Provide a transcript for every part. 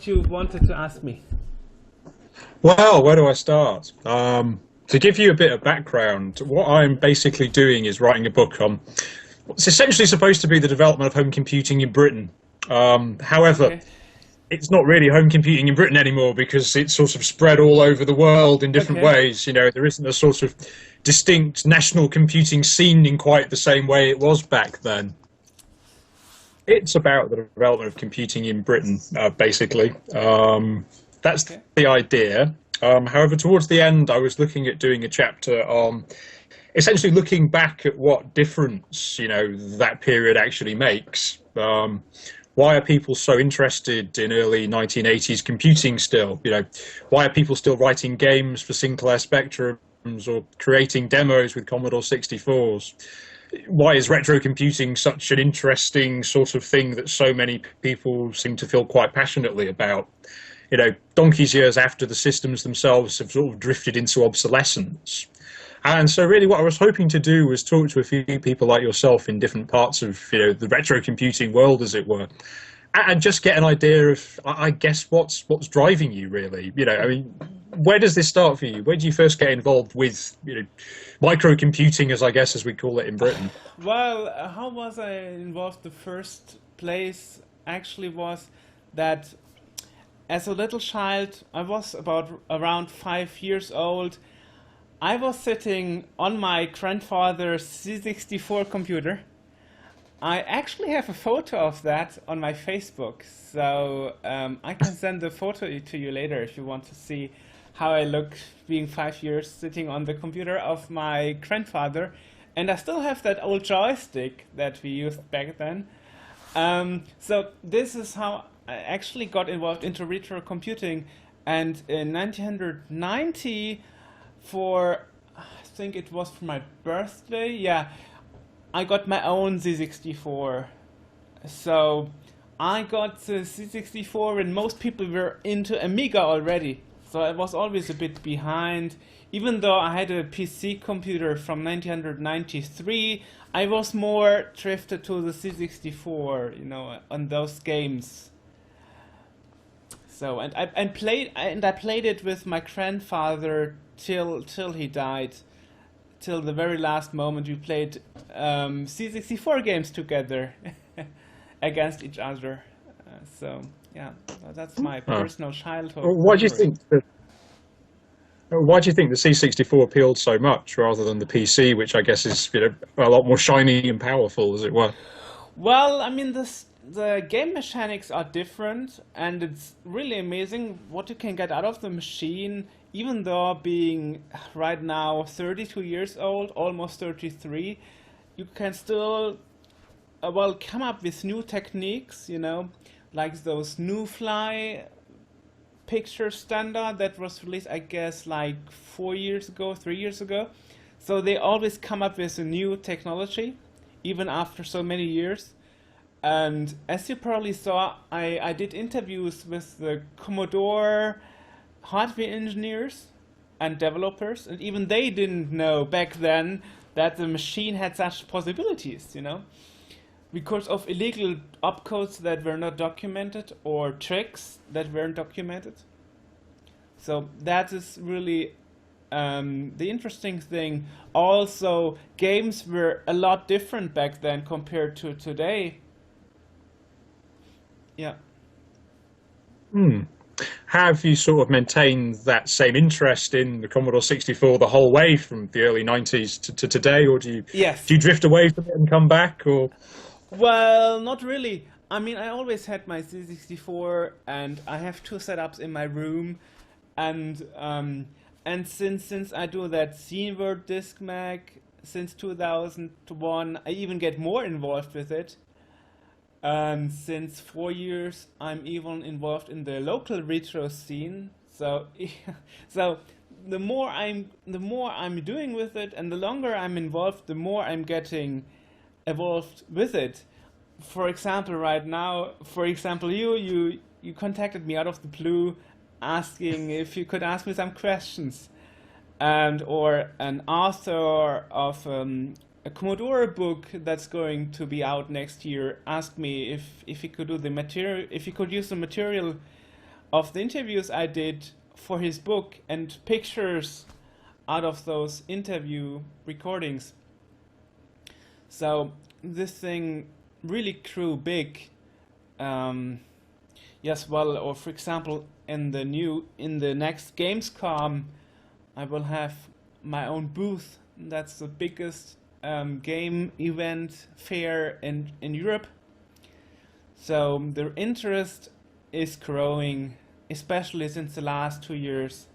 what you wanted to ask me. Well, where do I start? To give you a bit of background, what I'm basically doing is writing a book on what's essentially supposed to be the development of home computing in Britain. However, Okay. it's not really home computing in Britain anymore because it's sort of spread all over the world in different Okay. ways. You know, there isn't a sort of distinct national computing scene in quite the same way it was back then. It's about the development of computing in Britain, basically. That's Okay. the idea. However, towards the end, I was looking at doing a chapter on essentially looking back at what difference, that period actually makes. Why are people so interested in early 1980s computing still? Why are people still writing games for Sinclair Spectrums or creating demos with Commodore 64s? Why is retro computing such an interesting sort of thing that so many people seem to feel quite passionately about? Donkey's years after the systems themselves have sort of drifted into obsolescence. And so really what I was hoping to do was talk to a few people like yourself in different parts of, the retro computing world, as it were, and just get an idea of, I guess, what's driving you, really. Where does this start for you? Where do you first get involved with, microcomputing, as we call it in Britain? Well, how was I involved? The first place actually was that as a little child, I was around 5 years old. I was sitting on my grandfather's C64 computer. I actually have a photo of that on my Facebook, so I can send the photo to you later if you want to see how I look being 5 years sitting on the computer of my grandfather. And I still have that old joystick that we used back then. So this is how I actually got involved into retro computing. And in 1990, I think it was for my birthday, yeah, I got my own Z64. So I got the C64 and most people were into Amiga already. So I was always a bit behind. Even though I had a PC computer from 1993, I was more drifted to the C64, on those games. So I played it with my grandfather till he died. Till the very last moment, we played C64 games together against each other. So yeah, that's my personal childhood Why do you memory. think Why do you think the C64 appealed so much rather than the PC, which I guess is a lot more shiny and powerful, as it were? Well, I mean, the game mechanics are different, and it's really amazing what you can get out of the machine, even though being right now 32 years old, almost 33, you can still, come up with new techniques, like those new fly picture standard that was released, I guess, like 4 years ago, 3 years ago. So they always come up with a new technology, even after so many years. And as you probably saw, I did interviews with the Commodore hardware engineers and developers, and even they didn't know back then that the machine had such possibilities, because of illegal opcodes that were not documented or tricks that weren't documented. So that is really the interesting thing. Also, games were a lot different back then compared to today. Yeah. Have you sort of maintained that same interest in the Commodore 64 the whole way from the early 90s to today, or do Yes. you drift away from it and come back, or? Well, not really. I mean, I always had my C64, and I have two setups in my room, and since I do that Sceneword Disk Mag since 2001, I even get more involved with it. Since 4 years, I'm even involved in the local retro scene. So, so the more I'm doing with it, and the longer I'm involved, the more I'm getting evolved with it. For example, right now, you contacted me out of the blue, asking if you could ask me some questions, or an author of a Commodore book that's going to be out next year asked me if he could do the material, if he could use the material of the interviews I did for his book and pictures out of those interview recordings. So this thing really grew big. Yes, well, or for example, in the next Gamescom, I will have my own booth. That's the biggest game event fair in Europe. So the interest is growing, especially since the last 2 years.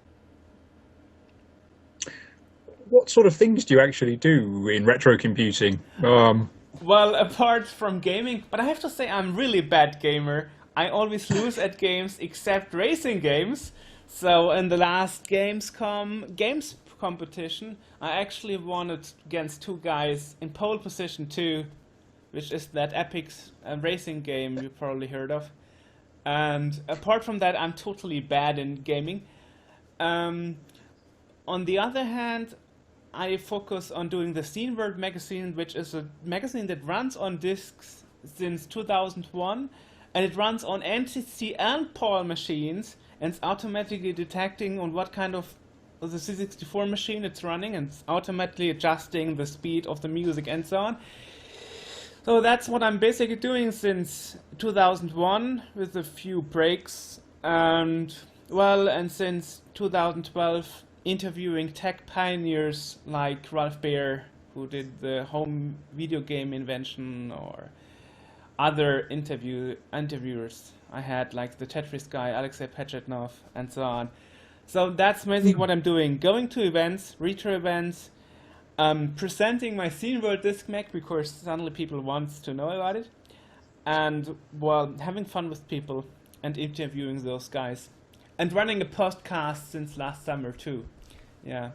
What sort of things do you actually do in retro computing? Well, apart from gaming, but I have to say I'm really bad gamer. I always lose at games except racing games. So in the last Gamescom games competition, I actually won it against two guys in pole position 2, which is that epic racing game you probably heard of. And apart from that, I'm totally bad in gaming. On the other hand, I focus on doing the Scene World magazine, which is a magazine that runs on discs since 2001, and it runs on NTC and PAL machines, and it's automatically detecting on what kind of the C64 machine it's running, and it's automatically adjusting the speed of the music and so on. So that's what I'm basically doing since 2001, with a few breaks, and since 2012 interviewing tech pioneers like Ralph Baer, who did the home video game invention, or other interviewers I had, like the Tetris guy, Alexei Pechetnov, and so on. So that's basically what I'm doing: going to events, retro events, presenting my Scene World Disc Mac because suddenly people want to know about it, and having fun with people and interviewing those guys, and running a podcast since last summer too. Yeah.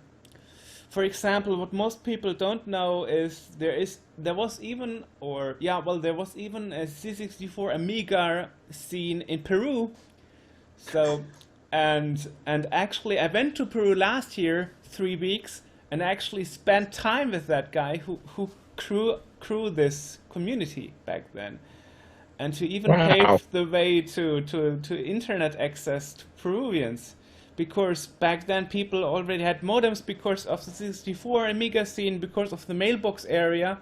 For example, what most people don't know is there was even a C64 Amiga scene in Peru. So and actually I went to Peru last year, 3 weeks, and actually spent time with that guy who grew this community back then, and to even pave the way to internet access to Peruvians, because back then people already had modems because of the 64 Amiga scene, because of the mailbox era.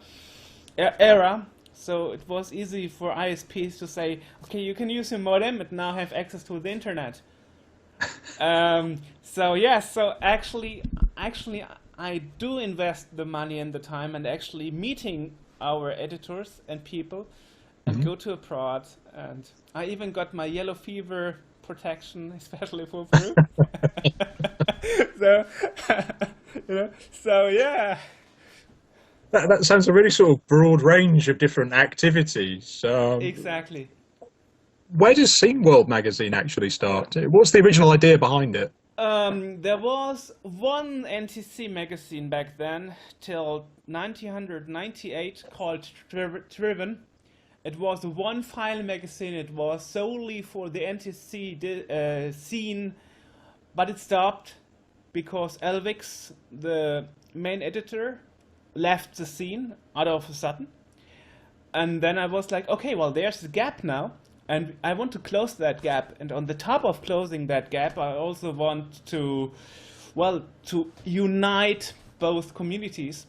So it was easy for ISPs to say, okay, you can use your modem and now have access to the internet. So actually I do invest the money and the time, and actually meeting our editors and people, and go to abroad, and I even got my yellow fever protection, especially for Peru. So yeah. That sounds a really sort of broad range of different activities. Exactly. Where does Scene World magazine actually start? What's the original idea behind it? There was one NTC magazine back then till 1998 called Driven. It was a one-file magazine. It was solely for the NTC scene, but it stopped because Elvix, the main editor, left the scene out of a sudden. And then I was like, okay, well, there's the gap now, and I want to close that gap. And on the top of closing that gap, I also want to unite both communities.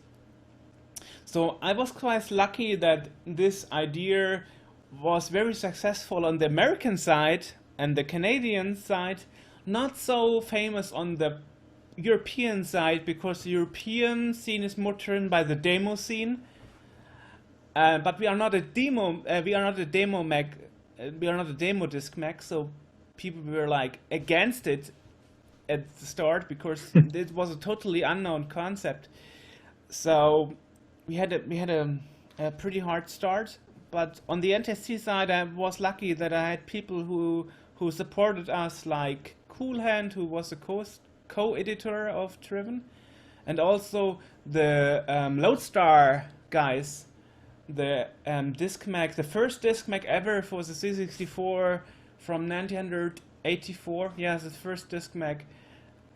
So I was quite lucky that this idea was very successful on the American side and the Canadian side, not so famous on the European side, because the European scene is more driven by the Demoscene. But we are not a demo. We are not a demo mag. We are not a demo disc mag. So people were like against it at the start because it was a totally unknown concept. So we had a pretty hard start. But on the NTSC side, I was lucky that I had people who supported us, like Cool Hand, who was a co-editor of Driven, and also the Lodestar guys, the disc mag, the first disc mag ever for the C64 from 1984. Yeah, the first disc mag,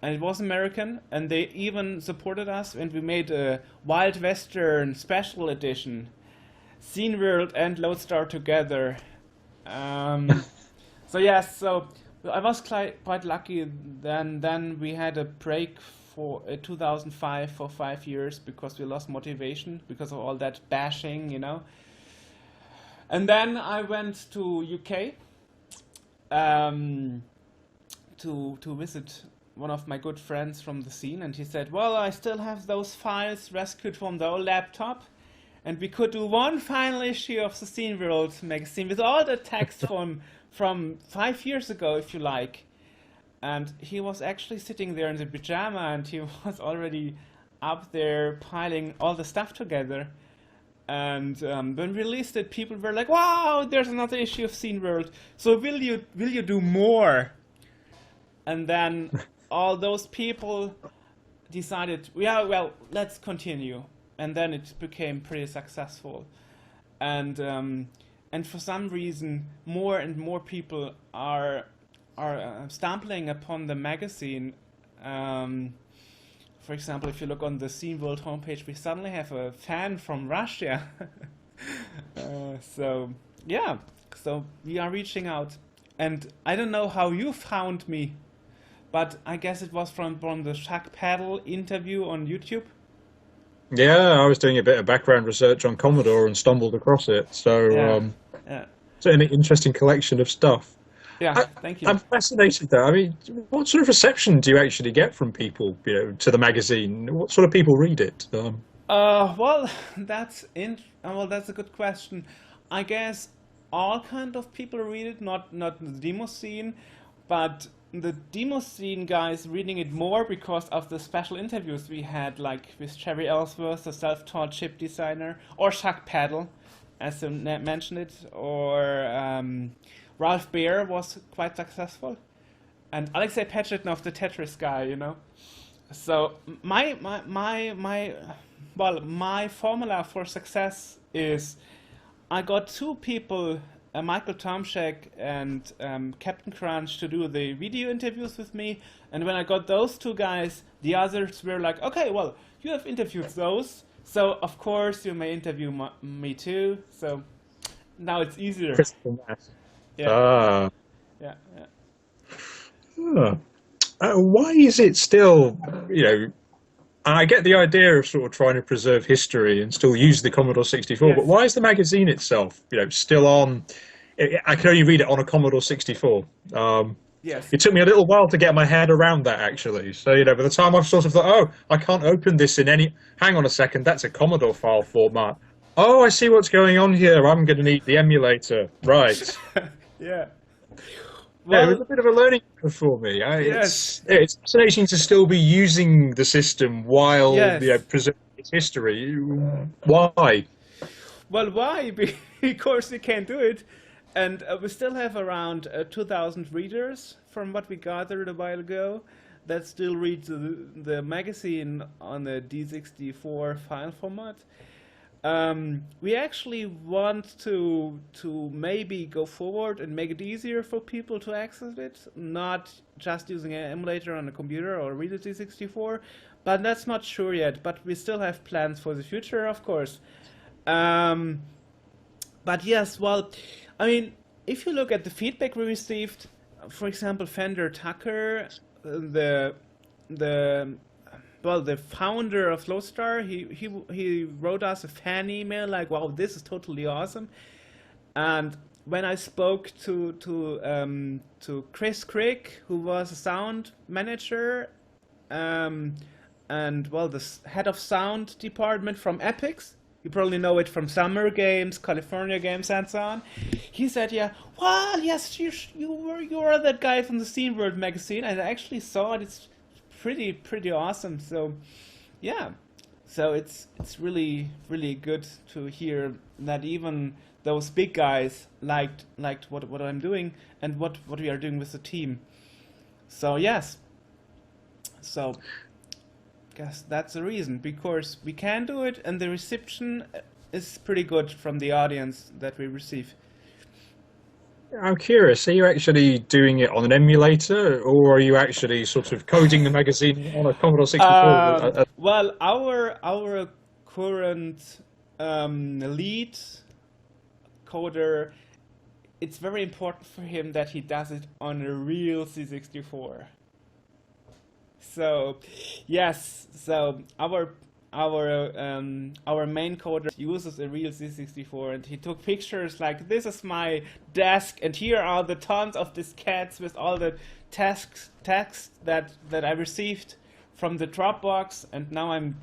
and it was American, and they even supported us, and we made a Wild Western special edition, Scene World and Lodestar together. So I was quite lucky. Then we had a break for 2005 for 5 years because we lost motivation because of all that bashing, you know. And then I went to UK um, to visit one of my good friends from the scene, and he said, "Well, I still have those files rescued from the old laptop, and we could do one final issue of the Scene World magazine with all the text from 5 years ago, if you like." And he was actually sitting there in the pajama, and he was already up there piling all the stuff together. And when we released it, people were like, "Wow, there's another issue of Scene World. So will you do more?" And then all those people decided, "Yeah, well, let's continue." And then it became pretty successful. And for some reason, more and more people are stumbling upon the magazine. For example, if you look on the Scene World homepage, we suddenly have a fan from Russia. So yeah, so we are reaching out, and I don't know how you found me, but I guess it was from the Shack Paddle interview on YouTube. Yeah, I was doing a bit of background research on Commodore and stumbled across it. Yeah, So yeah, it's an interesting collection of stuff. yeah. I, Thank you. I'm fascinated though. I mean, what sort of reception do you actually get from people, to the magazine? What sort of people read it? Well, that's a good question. I guess all kind of people read it, not the demo scene, but the demo scene guys reading it more because of the special interviews we had, like with Cherry Ellsworth, the self-taught chip designer, or Chuck Paddle, as you mentioned it, or Ralph Baer was quite successful, and Alexei Pechetnov, the Tetris guy, you know. So my formula for success is I got two people, Michael Tomczak and Captain Crunch, to do the video interviews with me. And when I got those two guys, the others were like, "Okay, well, you have interviewed those, so of course you may interview me too." So now it's easier. Crystal mass. Yeah, Ah. yeah, yeah. Huh. Why is it still, I get the idea of sort of trying to preserve history and still use the Commodore 64, but Yes, why is the magazine itself, still on? I can only read it on a Commodore 64. yes. It took me a little while to get my head around that, actually. So, by the time I've sort of thought, oh, I can't open this in any. Hang on a second, that's a Commodore file format. Oh, I see what's going on here. I'm going to need the emulator. Right. Yeah. Yeah, it was Well, a bit of a learning curve for me. yes, It's fascinating to still be using the system while yes. preserving its history. Why? Well, why? Because we can't do it. And we still have around 2,000 readers, from what we gathered a while ago, that still read the magazine on the D64 file format. We actually want to maybe go forward and make it easier for people to access it, not just using an emulator on a computer or read a D64, but that's not sure yet. But we still have plans for the future, of course. Um, but yes, well, I mean, if you look at the feedback we received, for example, Fender Tucker, the the founder of Lowstar, he wrote us a fan email like, "Wow, this is totally awesome." And when I spoke to Chris Crick, who was a sound manager, um, and the head of sound department from Epix, you probably know it from Summer Games, California Games, and so on. He said, "Yeah, well, yes, you were that guy from the Scene World magazine, and I actually saw it. It's pretty awesome." So, yeah, so it's really good to hear that even those big guys liked what I'm doing and what we are doing with the team. So yes, so guess that's the reason, because we can do it and the reception is pretty good from the audience that we receive. I'm curious, are you actually doing it on an emulator, or are you actually sort of coding the magazine on a Commodore 64? Well, our current lead coder it's very important for him that he does it on a real C64. So, yes, so our main coder uses a real C64, and he took pictures like, this is my desk, and here are the tons of diskettes with all the text that I received from the Dropbox, and now I'm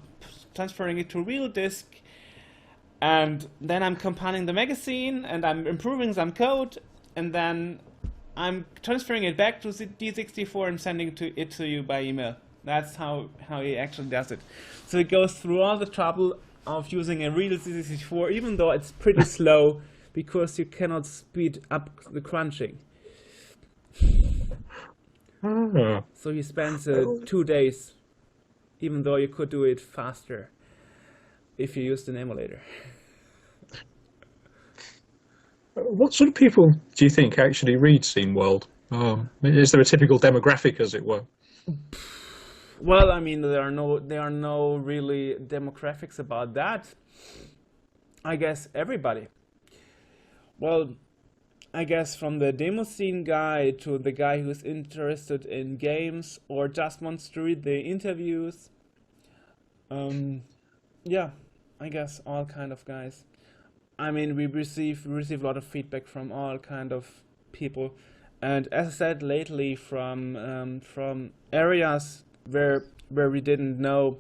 transferring it to real disk, and then I'm compiling the magazine, and I'm improving some code, and then I'm transferring it back to D64 and sending it to you by email. That's how he actually does it. So he goes through all the trouble of using a real C64, even though it's pretty slow, because you cannot speed up the crunching. So he spends 2 days, even though you could do it faster if you used an emulator. What sort of people do you think actually read Scene World? Is there a typical demographic, as it were? Well, I mean, there are no really demographics about that. I guess everybody. Well, I guess from the Demoscene guy to the guy who's interested in games or just wants to read the interviews. Yeah, I guess all kind of guys. I mean, we receive a lot of feedback from all kind of people, and as I said lately, from areas where we didn't know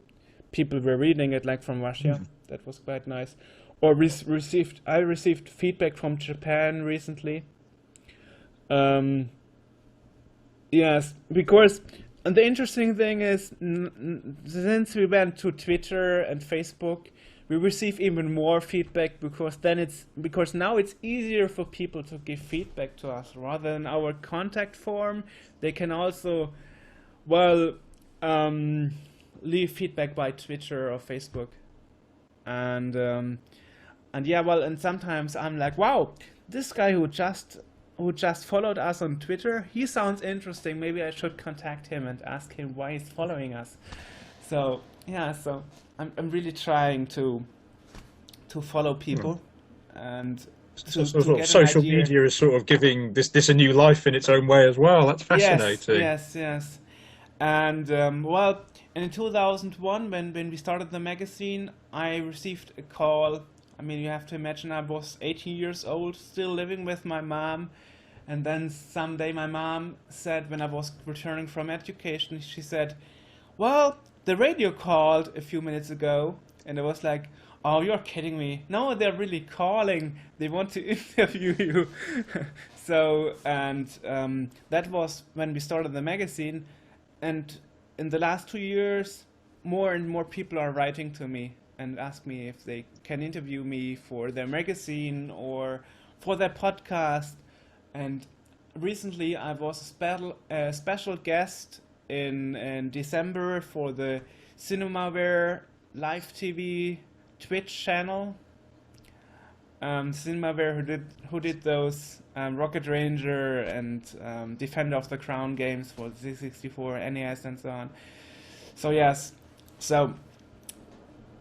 people were reading it, like from Russia. That was quite nice. Or I received feedback from Japan recently. Yes, because and the interesting thing is, since we went to Twitter and Facebook, we receive even more feedback, because now it's easier for people to give feedback to us rather than our contact form. They can also, leave feedback by Twitter or Facebook, and sometimes I'm like, wow, this guy who just followed us on Twitter, he sounds interesting. Maybe I should contact him and ask him why he's following us. So yeah, so I'm really trying to follow people, and social media is sort of giving this a new life in its own way as well. That's fascinating. Yes. And in 2001, when we started the magazine, I received a call. I mean, you have to imagine I was 18 years old, still living with my mom. And then someday my mom said, when I was returning from education, she said, well, the radio called a few minutes ago. And I was like, oh, you're kidding me. No, they're really calling. They want to interview you. So, and that was when we started the magazine. And in the last 2 years, more and more people are writing to me and ask me if they can interview me for their magazine or for their podcast. And recently I was a special guest in December for the Cinemaware live TV Twitch channel. Cinemaware who did those Rocket Ranger and Defender of the Crown games for the C64, NES, and so on. So yes, so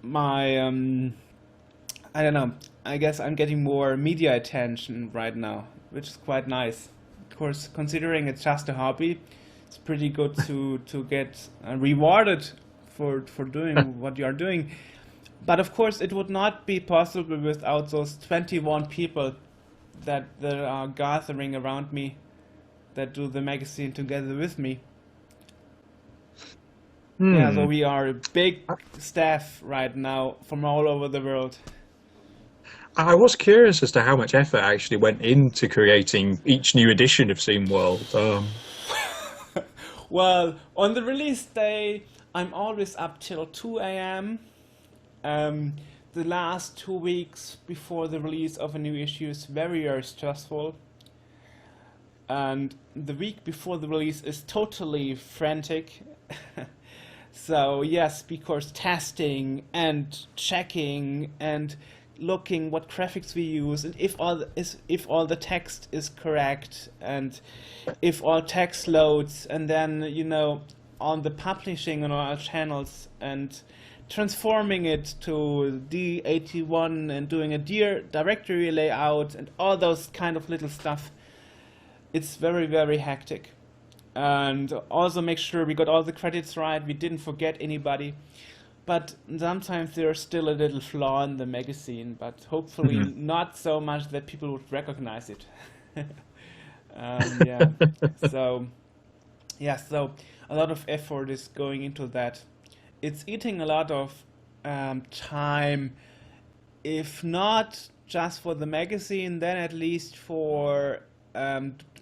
my I don't know. I guess I'm getting more media attention right now, which is quite nice. Of course, considering it's just a hobby, it's pretty good to get rewarded for doing what you are doing. But of course, it would not be possible without those 21 people that are gathering around me, that do the magazine together with me. Yeah, so we are a big staff right now from all over the world. I was curious as to how much effort actually went into creating each new edition of Scene World. Well, on the release day, I'm always up till 2 a.m. The last 2 weeks before the release of a new issue is very, very stressful. And the week before the release is totally frantic. So yes, because testing and checking and looking what graphics we use, and if all the text is correct, and if all text loads, and then on the publishing on our channels, and transforming it to D81 and doing a directory layout and all those kind of little stuff. It's very, very hectic. And also make sure we got all the credits right, we didn't forget anybody. But sometimes there's still a little flaw in the magazine, but hopefully not so much that people would recognize it. Yeah. So, yeah, so a lot of effort is going into that. It's eating a lot of time, if not just for the magazine, then at least for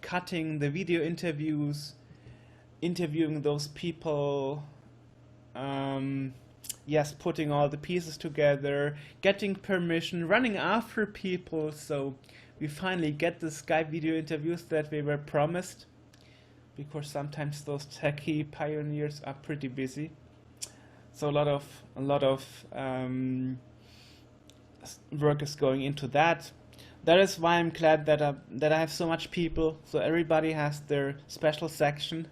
cutting the video interviews, interviewing those people, yes, putting all the pieces together, getting permission, running after people, so we finally get the Skype video interviews that we were promised, because sometimes those techie pioneers are pretty busy. So a lot of work is going into that. That is why I'm glad that I have so much people, so everybody has their special section,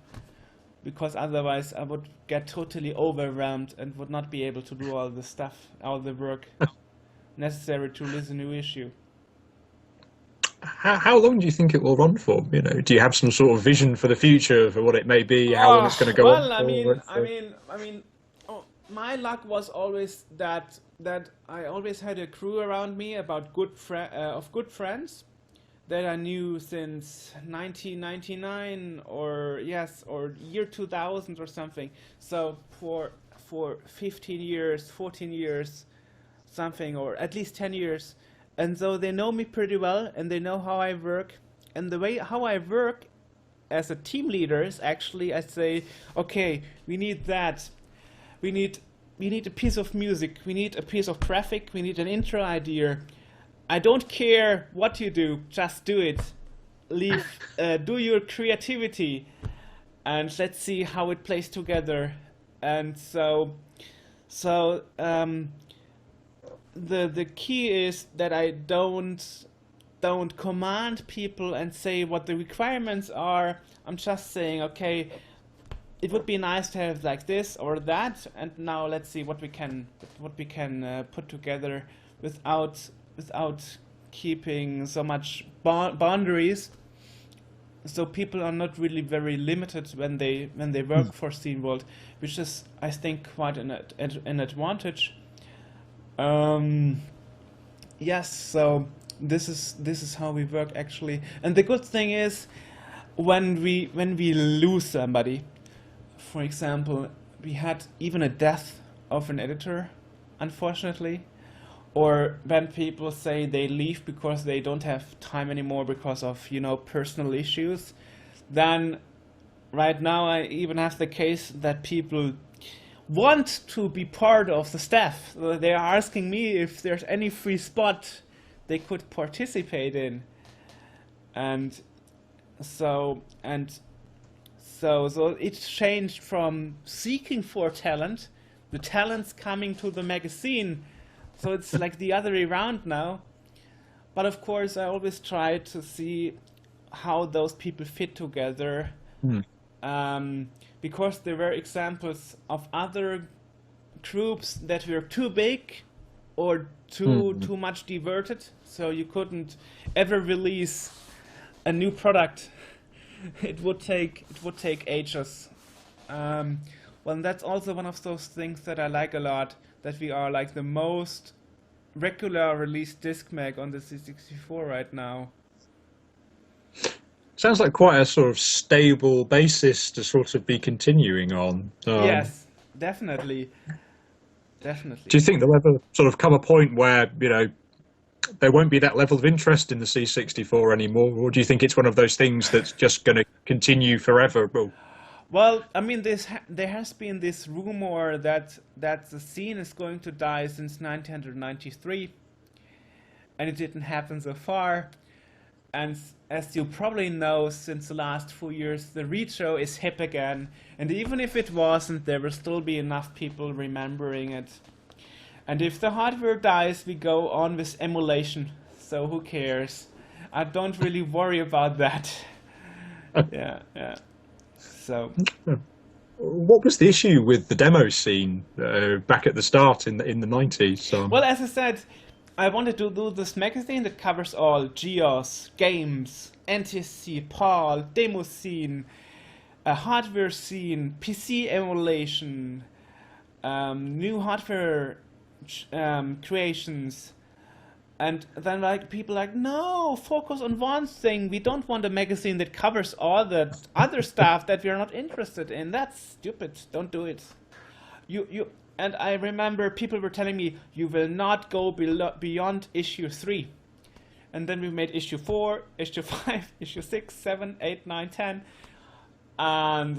because otherwise I would get totally overwhelmed and would not be able to do all the stuff, all the work necessary to release a new issue. How long do you think it will run for? You know, do you have some sort of vision for the future, for what it may be, how long it's going to go on? Well, I mean, my luck was always that I always had a crew around me about good friends that I knew since 1999 or year 2000 or something. So for 15 years, 14 years, something, or at least 10 years. And so they know me pretty well, and they know how I work. And the way how I work as a team leader is actually, I say, okay, we need that. We need a piece of music. We need a piece of graphic. We need an intro idea. I don't care what you do, just do it. Do your creativity, and let's see how it plays together. And so the key is that I don't command people and say what the requirements are. I'm just saying, okay, it would be nice to have like this or that, and now let's see what we can put together without keeping so much boundaries, so people are not really very limited when they work for Scene World, which is, I think, quite an advantage. Yes, so this is how we work actually, and the good thing is when we lose somebody, for example, we had even a death of an editor, unfortunately. Or when people say they leave because they don't have time anymore because of, personal issues, then right now I even have the case that people want to be part of the staff. They are asking me if there's any free spot they could participate in. And so it changed from seeking for talent, the talents coming to the magazine. So it's like the other way around now. But of course, I always try to see how those people fit together. Because there were examples of other groups that were too big or too much diverted. So you couldn't ever release a new product. It would take ages. Well, that's also one of those things that I like a lot, that we are like the most regular release disc mag on the C64 right now. Sounds like quite a sort of stable basis to sort of be continuing on. Yes, definitely. Do you think there'll ever sort of come a point where, there won't be that level of interest in the C64 anymore, or do you think it's one of those things that's just going to continue forever? Well, I mean, there has been this rumor that the scene is going to die since 1993, and it didn't happen so far. And as you probably know, since the last 4 years, the retro is hip again. And even if it wasn't, there will still be enough people remembering it. And if the hardware dies, we go on with emulation. So who cares? I don't really worry about that. Yeah. So. what was the issue with the demo scene back at the start in the 90s? Well, as I said, I wanted to do this magazine that covers all GEOS, games, NTSC, PAL, Demoscene, a hardware scene, PC emulation, new hardware creations, and then like people like, no, focus on one thing. We don't want a magazine that covers all the other stuff that we are not interested in. That's stupid. Don't do it. You and I remember people were telling me you will not go beyond issue 3. And then we made issue 4, issue 5, issue 6, 7, 8, 9, 10. And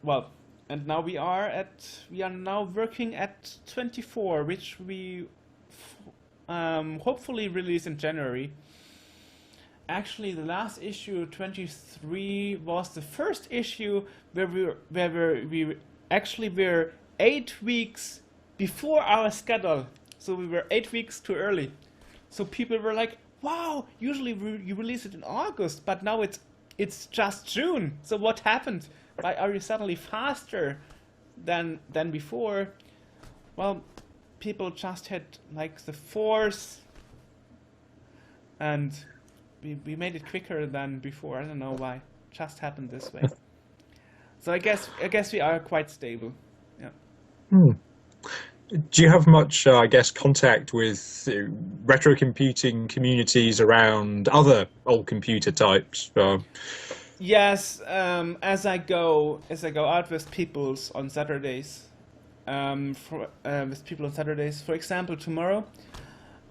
well, and now we are now working at 24, which we hopefully release in January. Actually, the last issue, 23, was the first issue where we actually were 8 weeks before our schedule. So we were 8 weeks too early. So people were like, wow, usually you release it in August, but now it's just June. So what happened? Why are you suddenly faster than before? Well, people just had like the force, and we made it quicker than before. I don't know why. It just happened this way. So I guess we are quite stable. Yeah. Do you have much, I guess, contact with retro computing communities around other old computer types? Yes, as I go out with people on Saturdays, For example, tomorrow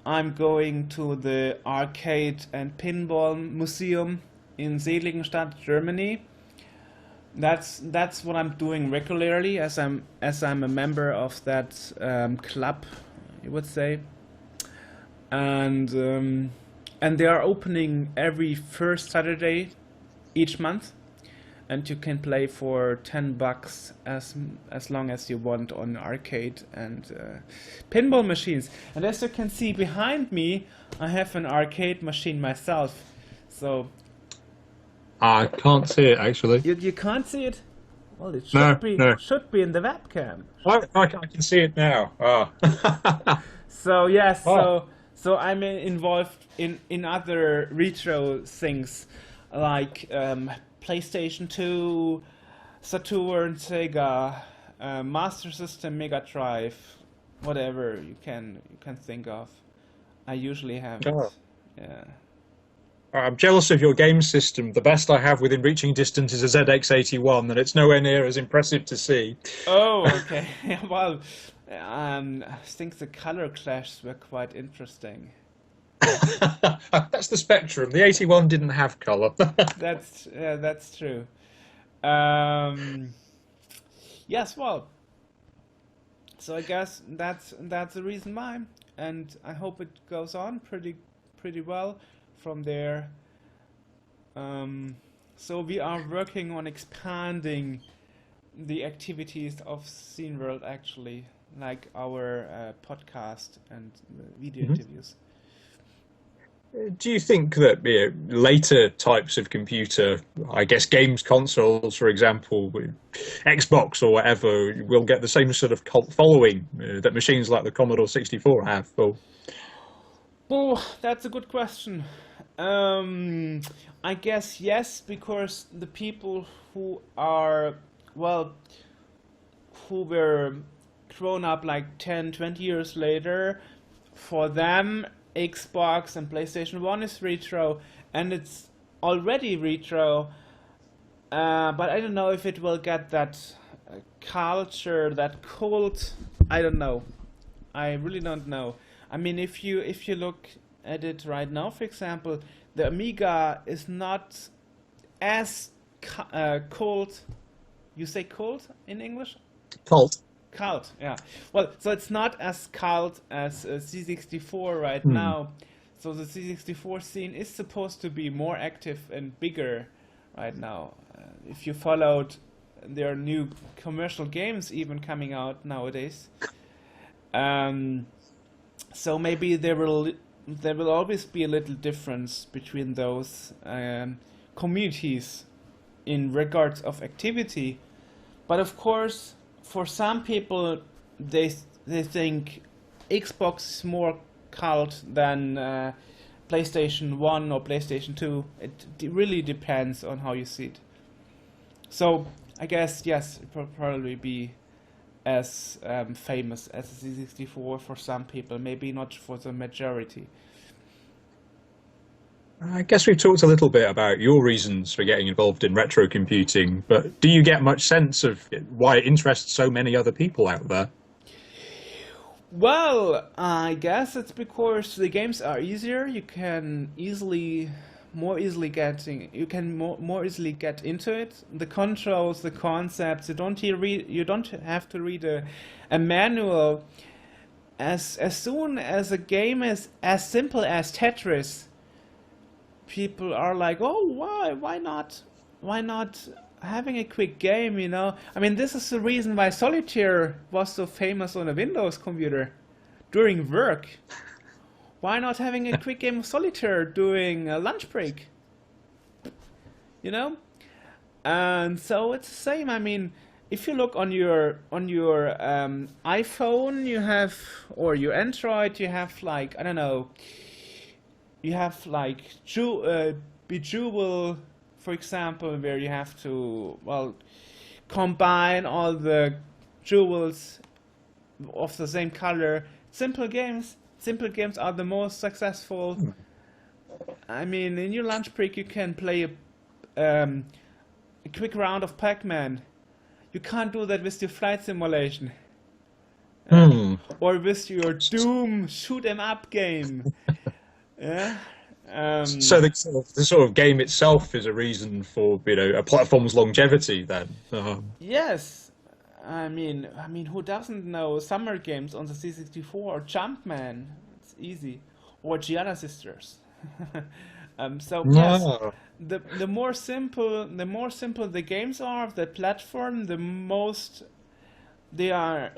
I'm going to the Arcade and Pinball Museum in Seligenstadt, Germany. That's what I'm doing regularly, as I'm a member of that club, you would say, and they are opening every first Saturday each month, and you can play for $10 as long as you want on arcade and pinball machines. And as you can see behind me, I have an arcade machine myself. So I can't see it actually. you can't see it? Well, it should be in the webcam. I can see it now. So yes, Oh. so I'm involved in other retro things like PlayStation 2, Saturn, Sega, Master System, Mega Drive, whatever you can think of. I usually have it. Oh. Yeah. I'm jealous of your game system. The best I have within reaching distance is a ZX81, and it's nowhere near as impressive to see. Oh, okay. Well, I think the color clashes were quite interesting. That's the Spectrum. The 81 didn't have color. That's true. Yes, well. So I guess that's the reason why, and I hope it goes on pretty well from there. So we are working on expanding the activities of Scene World, actually, like our podcast and video interviews. Do you think that later types of computer, I guess games consoles, for example, Xbox or whatever, will get the same sort of cult following that machines like the Commodore 64 have? Oh, that's a good question. I guess yes, because the people who were grown up like 10, 20 years later, for them, Xbox and PlayStation 1 is retro, and it's already retro, but I don't know if it will get that culture, that cult. I don't know. I really don't know. I mean, if you look at it right now, for example, the Amiga is not as cult. You say cult in English? Cult. Cult, yeah. Well, so it's not as cult as C64 right now. So the C64 scene is supposed to be more active and bigger right now. If you followed, there are new commercial games even coming out nowadays. So maybe there will always be a little difference between those communities in regards of activity. But of course, for some people, they think Xbox is more cult than PlayStation 1 or PlayStation 2. It really depends on how you see it. So I guess yes, it will probably be as famous as the C64 for some people, maybe not for the majority. I guess we've talked a little bit about your reasons for getting involved in retro computing, but do you get much sense of why it interests so many other people out there? Well, I guess it's because the games are easier. You can more easily more easily get into it. The controls, the concepts. You don't have to read a manual. As soon as a game is as simple as Tetris, people are like, oh, why not having a quick game, you know? I mean, this is the reason why Solitaire was so famous on a Windows computer during work. Why not having a quick game of Solitaire during a lunch break? You know? And so it's the same. I mean, if you look on your iPhone, you have, or your Android, you have like, I don't know, you have like Bejewel, for example, where you have to, well, combine all the jewels of the same color. Simple games are the most successful. I mean, in your lunch break you can play a quick round of Pac-Man. You can't do that with your flight simulation. Or with your Doom shoot 'em up game. Yeah. So the sort of game itself is a reason for, you know, a platform's longevity then. Yes. I mean, who doesn't know summer games on the C64 or Jumpman? It's easy. Or Gianna Sisters. So yes, No. the more simple the games are, the platform, the most they are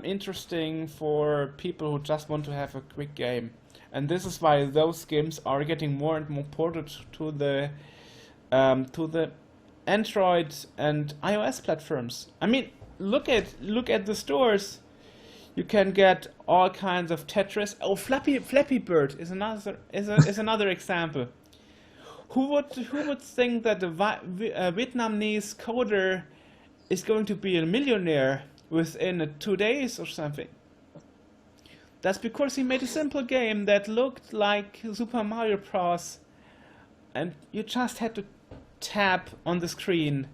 interesting for people who just want to have a quick game. And this is why those games are getting more and more ported to the Android and iOS platforms. I mean, look at the stores. You can get all kinds of Tetris. Oh, Flappy Bird is another example. Who would think that a Vietnamese coder is going to be a millionaire within 2 days or something? That's because he made a simple game that looked like Super Mario Bros. And you just had to tap on the screen.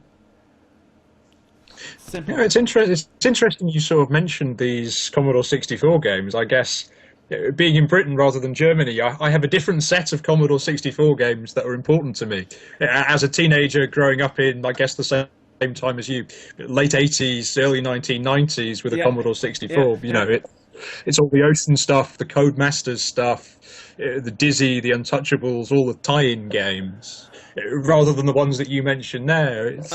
Simple. Yeah, it's interesting you sort of mentioned these Commodore 64 games. I guess being in Britain rather than Germany, I have a different set of Commodore 64 games that are important to me. As a teenager growing up in, I guess, the same time as you, late 80s, early 1990s with a Commodore 64, you know, it's all the Ocean stuff, the Codemasters stuff, the Dizzy, the Untouchables, all the tie-in games, rather than the ones that you mentioned there. It's,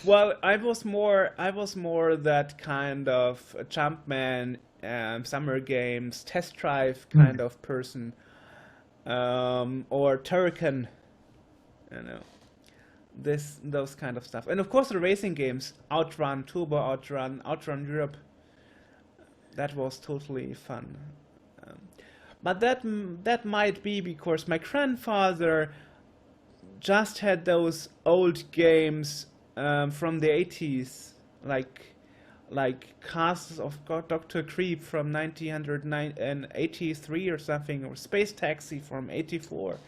well, I was more that kind of Jumpman, summer games, test drive kind of person, or Turrican, you know, those kind of stuff, and of course the racing games, Outrun, Turbo Outrun, Outrun Europe. That was totally fun. But that might be because my grandfather just had those old games from the 80s, like Castles of Dr. Creep from 1983 or something, or Space Taxi from 84.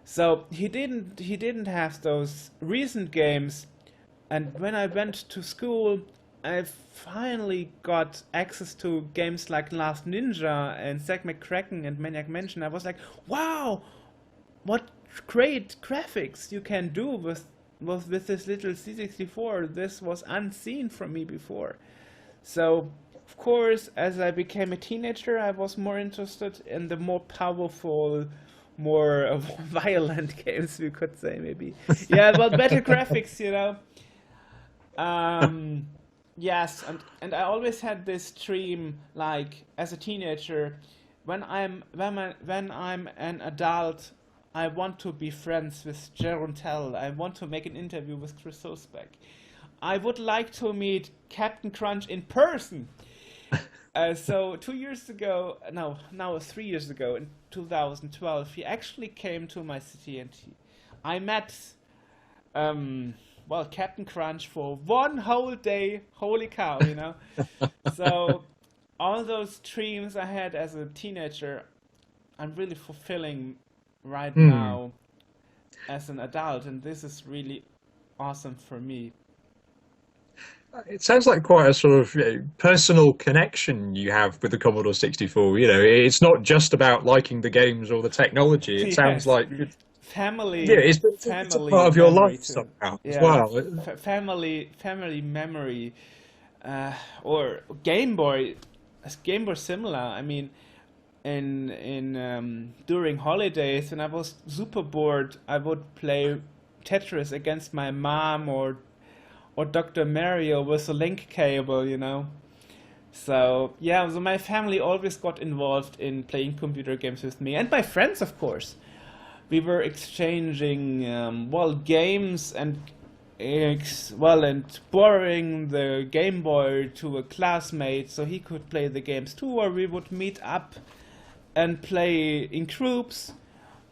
So he didn't have those recent games, and when I went to school, I finally got access to games like Last Ninja and Zack McCracken and Maniac Mansion. I was like, wow, what great graphics you can do with this little C64. This was unseen from me before. So, of course, as I became a teenager, I was more interested in the more powerful, more violent games, we could say, maybe. Yeah, well, better graphics, you know. Yes, and I always had this dream, like as a teenager, when I'm an adult, I want to be friends with Jeroen Tel. I want to make an interview with Chris Hülsbeck. I would like to meet Captain Crunch in person. So 2 years ago, no, now 3 years ago, in 2012, he actually came to my city, and I met, well, Captain Crunch for one whole day. Holy cow, you know. So all those dreams I had as a teenager, I'm really fulfilling right now as an adult, and this is really awesome for me. It sounds like quite a sort of personal connection you have with the Commodore 64. You know, it's not just about liking the games or the technology. It sounds Yes, like family, yeah, it's a family part of your memory life too. somehow as Yeah, well. family memory, or Game Boy similar. I mean, in during holidays when I was super bored, I would play Tetris against my mom, or Dr. Mario with a link cable, you know. So yeah, so my family always got involved in playing computer games with me, and my friends, of course. We were exchanging well, games, and and borrowing the Game Boy to a classmate so he could play the games too, or we would meet up and play in groups.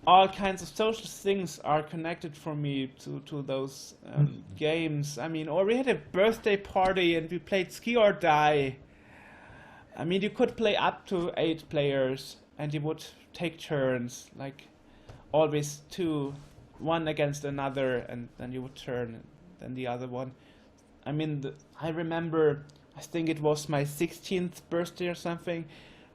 All kinds of social things are connected for me to those games. I mean, or we had a birthday party and we played Ski or Die. I mean, you could play up to 8 players, and you would take turns, like always two, one against another, and then you would turn, and then the other one. I mean, I remember, I think it was my 16th birthday or something.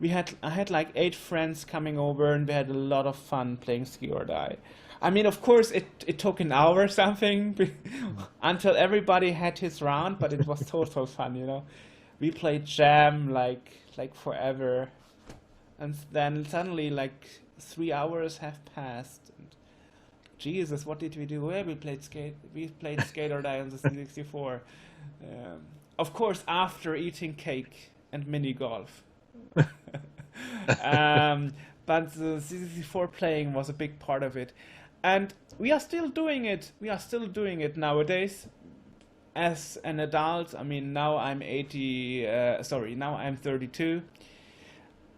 I had like 8 friends coming over, and we had a lot of fun playing Ski or Die. I mean, of course, it took an hour or something until everybody had his round, but it was total fun, you know. We played Jam like forever, and then suddenly like 3 hours have passed. And Jesus, what did we do? Yeah, we played Skate or Die on the C64. Of course, after eating cake and mini golf. But the C64 playing was a big part of it, and we are still doing it. We are still doing it nowadays. As an adult, I mean, now I'm 80. Now I'm 32,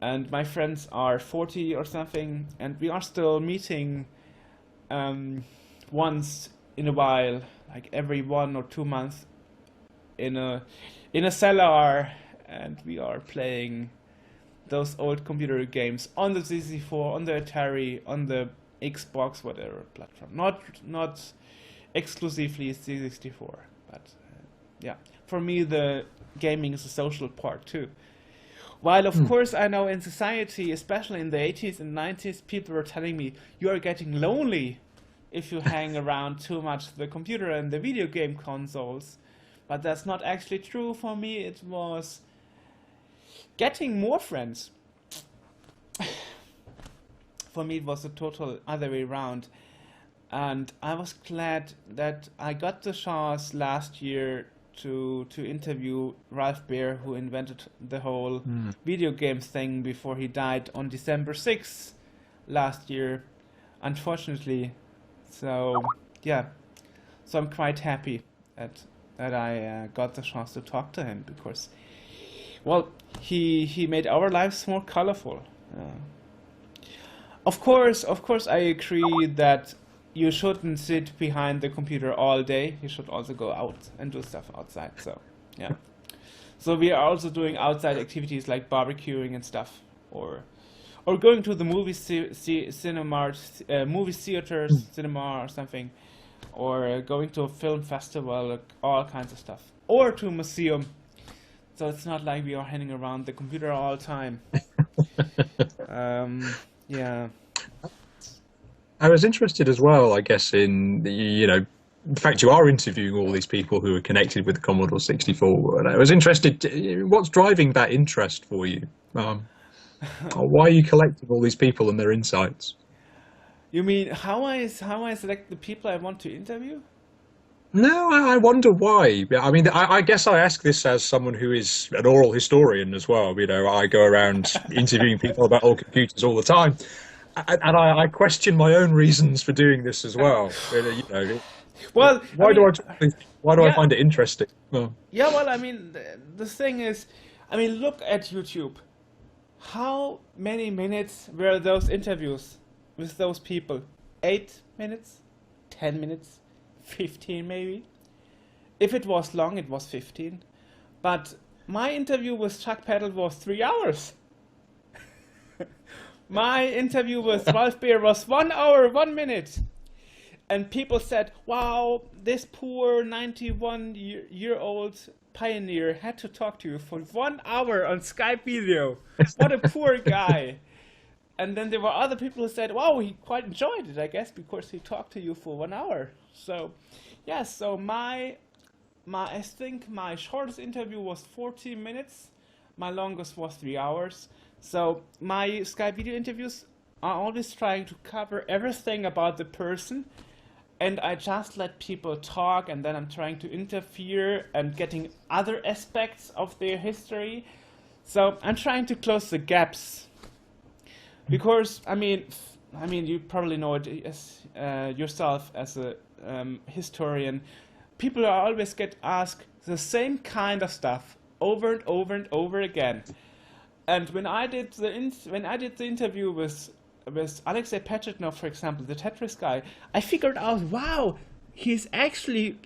and my friends are 40 or something, and we are still meeting once in a while, like every 1 or 2 months, in a cellar, and we are playing those old computer games on the C64, on the Atari, on the Xbox, whatever platform. Not exclusively C64, but yeah. For me, the gaming is a social part too. While of course I know in society, especially in the 80s and 90s, people were telling me you are getting lonely if you hang around too much the computer and the video game consoles. But that's not actually true. For me, it was getting more friends. For me, it was a total other way around. And I was glad that I got the chance last year to interview Ralph Baer, who invented the whole video game thing before he died on December 6th last year, unfortunately. So, yeah. So I'm quite happy that I got the chance to talk to him, because, well, he made our lives more colorful. Of course, I agree that you shouldn't sit behind the computer all day. You should also go out and do stuff outside. So, yeah. So we are also doing outside activities like barbecuing and stuff, or going to the movie movie theaters, cinema or something, or going to a film festival, like all kinds of stuff, or to a museum. So it's not like we are hanging around the computer all the time. Yeah. I was interested as well, I guess, in the fact you are interviewing all these people who are connected with the Commodore 64. And I was interested, what's driving that interest for you? Why are you collecting all these people and their insights? You mean how I select the people I want to interview? No, I wonder why. I mean, I guess I ask this as someone who is an oral historian as well. I go around interviewing people about old computers all the time. And I question my own reasons for doing this as well. Well, I Why mean, do I talk to these people? Why do I yeah, find it interesting? Well, yeah. Well, I mean, the thing is, I mean, look at YouTube. How many minutes were those interviews with those people? 8 minutes? 10 minutes? 15 maybe? If it was long, it was 15. But my interview with Chuck Peddle was 3 hours. My interview with Ralph Beer was 1 hour, 1 minute. And people said, wow, this poor 91-year-old pioneer had to talk to you for 1 hour on Skype video. What a poor guy. And then there were other people who said, wow, he quite enjoyed it, I guess, because he talked to you for 1 hour. So, yes, so I think my shortest interview was 40 minutes. My longest was 3 hours. So my Skype video interviews are always trying to cover everything about the person, and I just let people talk, and then I'm trying to interfere and getting other aspects of their history. So I'm trying to close the gaps, because I mean you probably know it as, yourself as a historian. People are always get asked the same kind of stuff over and over and over again. And when I did the interview with Alexei Pechetnov, for example, the Tetris guy, I figured out, wow, he's actually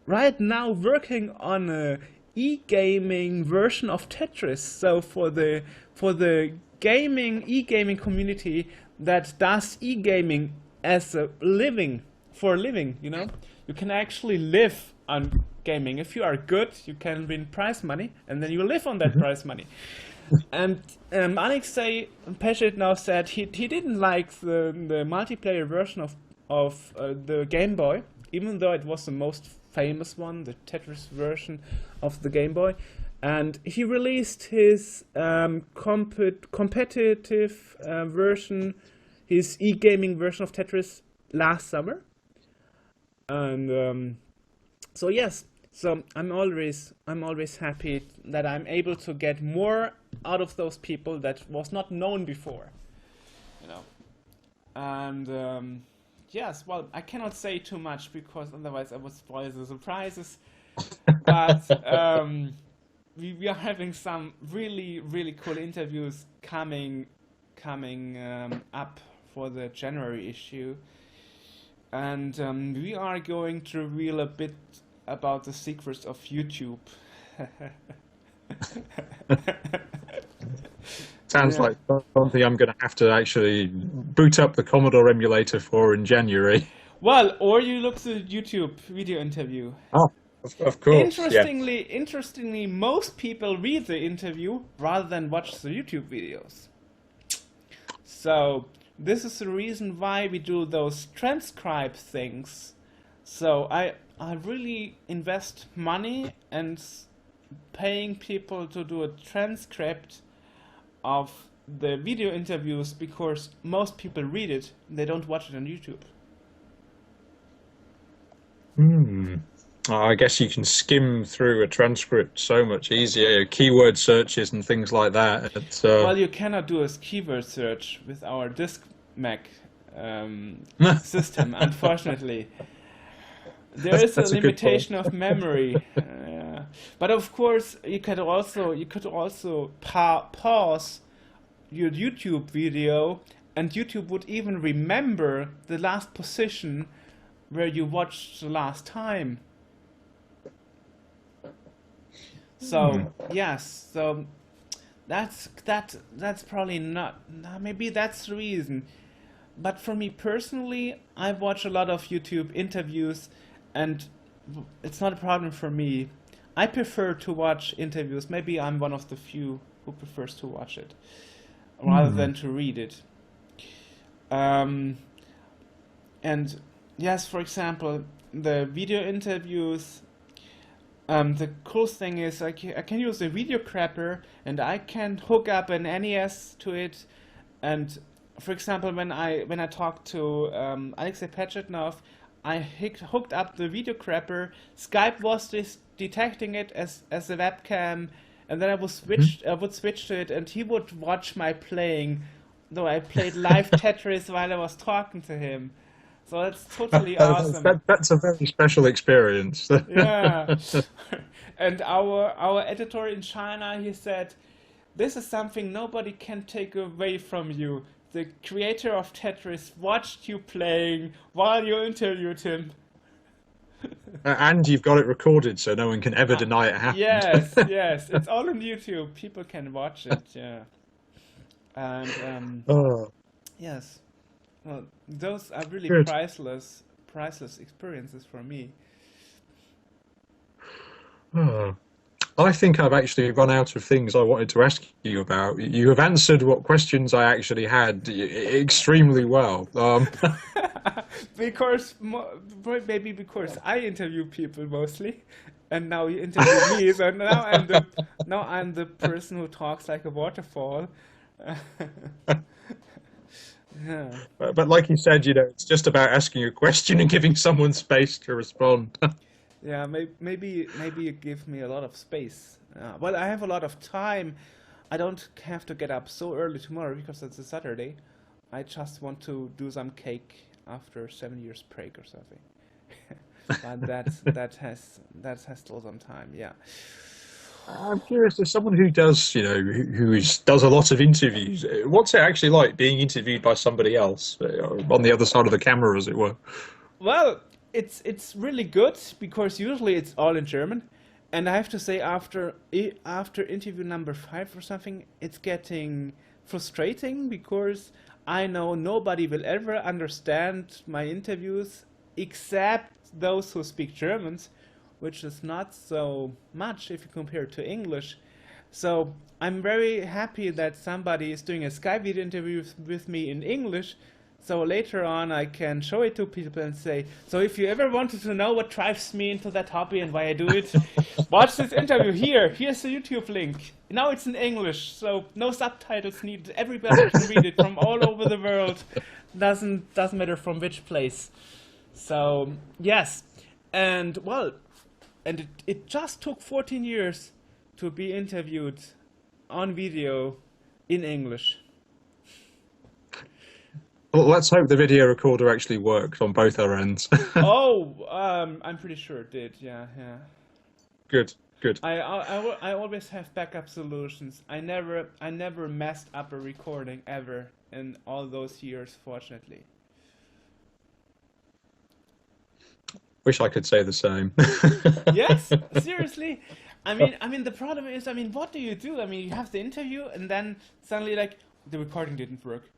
right now working on a e-gaming version of Tetris. So for the e-gaming community that does e-gaming as a living, you know, you can actually live on gaming. If you are good, you can win prize money, and then you live on that prize money. And Alexei Pechetnov said he didn't like the multiplayer version of the Game Boy, even though it was the most famous one, the Tetris version of the Game Boy. And he released his competitive version, his e-gaming version of Tetris last summer. And so yes, so I'm always happy that I'm able to get more out of those people that was not known before, you know. And yes, well, I cannot say too much because otherwise I would spoil the surprises. But we are having some really cool interviews coming up for the January issue, and we are going to reveal a bit about the secrets of YouTube. Sounds like something I'm going to have to actually boot up the Commodore emulator for in January. Well, or you look the YouTube video interview. Oh, of course. Interestingly, most people read the interview rather than watch the YouTube videos. So this is the reason why we do those transcribe things. So I really invest money and paying people to do a transcript of the video interviews, because most people read it, they don't watch it on YouTube. I guess you can skim through a transcript so much easier, keyword searches and things like that. Well, you cannot do a keyword search with our disk Mac system, unfortunately. There is a limitation of memory, but of course you could also pause your YouTube video, and YouTube would even remember the last position where you watched the last time. So yes, so that's probably not. Maybe that's the reason. But for me personally, I watch a lot of YouTube interviews, and it's not a problem for me. I prefer to watch interviews. Maybe I'm one of the few who prefers to watch it rather than to read it. And yes, for example, the video interviews, the cool thing is I can use a video crapper, and I can hook up an NES to it. And for example, when I talked to Alexei Pechetnov, I hooked up the video crapper. Skype was detecting it as a webcam, and then I would switch to it, and he would watch my playing, though I played live Tetris while I was talking to him. So that's totally awesome. That's a very special experience. Yeah. And our editor in China, he said, this is something nobody can take away from you. The creator of Tetris watched you playing while you interviewed him. And you've got it recorded, so no one can ever deny it happened. Yes, yes, it's all on YouTube. People can watch it. Yeah, and Oh, yes, well, those are really good. priceless experiences for me. Oh. I think I've actually run out of things I wanted to ask you about. You have answered what questions I actually had extremely well. Because maybe because I interview people mostly, and now you interview me. So now I'm the person who talks like a waterfall. Yeah. But like you said, it's just about asking a question and giving someone space to respond. Yeah, maybe you give me a lot of space. Well, I have a lot of time. I don't have to get up so early tomorrow because it's a Saturday. I just want to do some cake after 7 years break or something. But that has still some time. Yeah. I'm curious, as someone who does, does a lot of interviews, what's it actually like being interviewed by somebody else on the other side of the camera, as it were? Well, it's really good because usually it's all in German, and I have to say after interview number 5 or something, it's getting frustrating because I know nobody will ever understand my interviews except those who speak Germans, which is not so much if you compare it to English. So I'm very happy that somebody is doing a Skype video interview with me in English. So later on I can show it to people and say, so if you ever wanted to know what drives me into that hobby and why I do it, watch this interview here. Here's the YouTube link. Now it's in English, so no subtitles needed. Everybody can read it from all over the world. Doesn't matter from which place. So yes, and well, and it just took 14 years to be interviewed on video in English. Well, let's hope the video recorder actually worked on both our ends. I'm pretty sure it did. Yeah, yeah. Good, good. I always have backup solutions. I never messed up a recording ever in all those years, fortunately. Wish I could say the same. Yes, seriously. I mean, the problem is, what do? You have the interview, and then suddenly, like, the recording didn't work.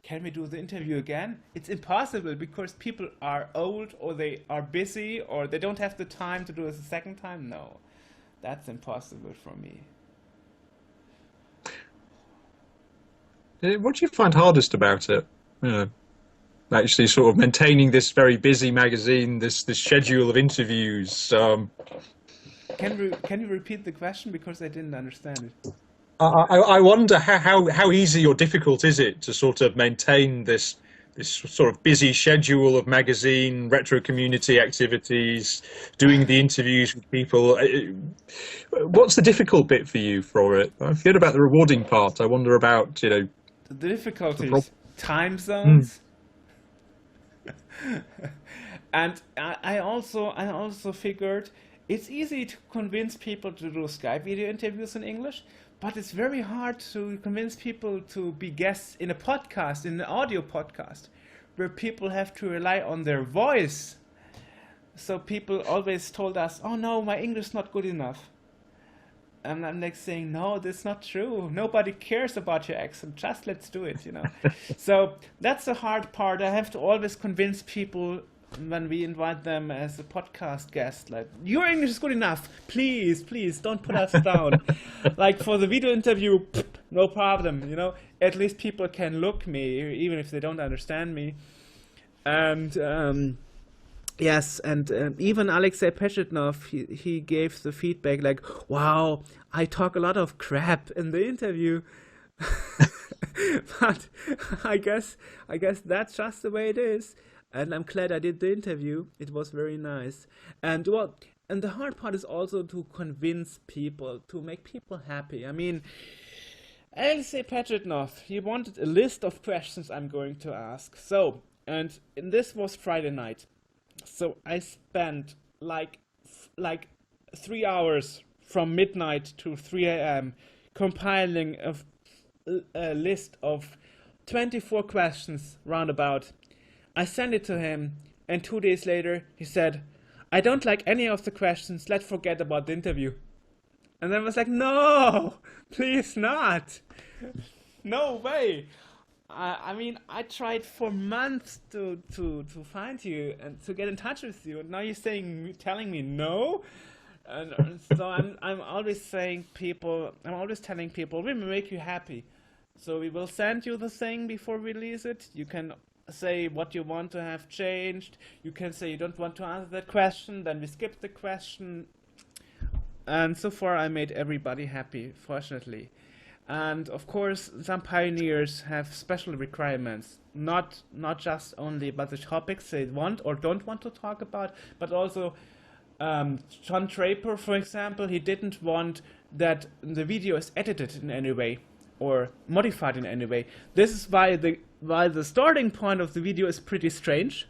Can we do the interview again? It's impossible because people are old, or they are busy, or they don't have the time to do it a second time. No, that's impossible for me. What do you find hardest about it? Actually sort of maintaining this very busy magazine, this schedule of interviews. Can you repeat the question because I didn't understand it? I wonder how easy or difficult is it to sort of maintain this sort of busy schedule of magazine, retro community activities, doing the interviews with people. What's the difficult bit for you for it? I forget about the rewarding part. I wonder about, The difficulties, time zones. And I also figured it's easy to convince people to do Skype video interviews in English, but it's very hard to convince people to be guests in a podcast, in an audio podcast, where people have to rely on their voice. So people always told us, oh no, my English is not good enough. And I'm like saying, no, that's not true. Nobody cares about your accent. Just let's do it, So that's the hard part. I have to always convince people when we invite them as a podcast guest, like, your English is good enough. Please, don't put us down. Like for the video interview, no problem, At least people can look me, even if they don't understand me. And yes, and even Alexei Pechetnov, he gave the feedback like, wow, I talk a lot of crap in the interview. But I guess that's just the way it is. And I'm glad I did the interview. It was very nice. And the hard part is also to convince people, to make people happy. Alexei Pechetnov, he wanted a list of questions I'm going to ask. So, and this was Friday night. So I spent like 3 hours from midnight to 3 a.m. compiling a list of 24 questions roundabout. I sent it to him, and 2 days later he said, "I don't like any of the questions. Let's forget about the interview." And I was like, "No, please not. No way." I mean, I tried for months to find you and to get in touch with you, and now you're telling me no. And so I'm always telling people, we will make you happy. So we will send you the thing before we release it. You can say what you want to have changed. You can say you don't want to answer that question, then we skip the question. And so far I made everybody happy, fortunately. And of course, some pioneers have special requirements, not just only about the topics they want or don't want to talk about, but also John Draper, for example, he didn't want that the video is edited in any way or modified in any way. This is why the starting point of the video is pretty strange.